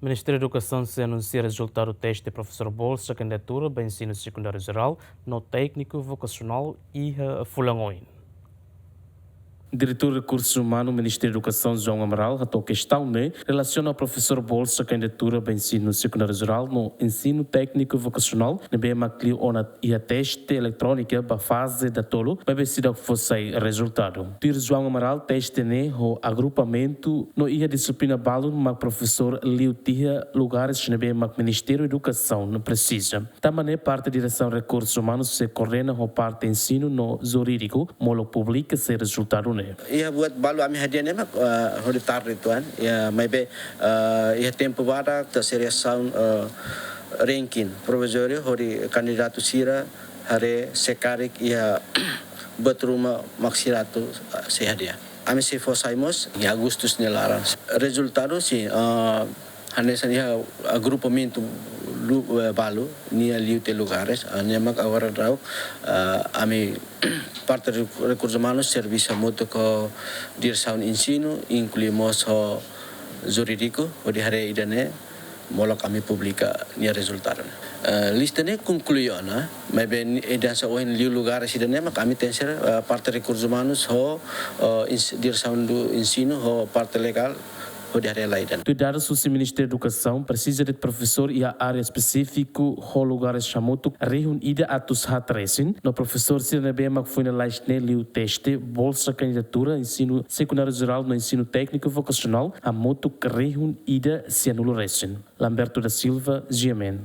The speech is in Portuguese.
Ministério da Educação se anuncia resultado do teste de professor bolsa, kandidatura para ensino secundário geral no Tekniku Vokasional e fulan. Diretor de Recursos Humanos do Ministério da Educação, João Amaral, a questão relaciona ao professor bolsa candidatura para ensino secundário geral no ensino técnico vocacional, na BMA e a teste eletrônica para fase da tolo, para ver se fosse resultado. Dir João Amaral teste o agrupamento no ia disciplina balo, mas professor liu tia lugares na BMA Ministério da Educação não precisa. Também parte da direção de recursos humanos se coordena com parte ensino no jurídico, molo publica se resultado. Ia buat balu ami hadiahnya mak hari tarde tuan ya maybe ia tempo bara ta seriasaun ranking profesor hari kandidatura hari sekarik ia betruma maksiratu se hadiah ami se fosaimos em Agustus nelara resultado sim hanesan ia agrupamento balu nia liute lugares nemak agora rau ami parte de recursos humanos serviço muito com direção ensino incluímos o jurídico o de hari idane mola kami publica nia resultado lista ne concluiu na mas bem edansa o em lugares idane mak kami tenser parte de recursos humanos o direção do ensino o parte legal. De dados do Ministério da Educação, precisa de professor e a área específica, o lugar chamado reunida atos hatresin. No professor se rebema foi na laisne o teste, bolsa candidatura, ensino secundário geral no ensino técnico vocacional, a moto reunida se anula recém. Lamberto da Silva, GMN.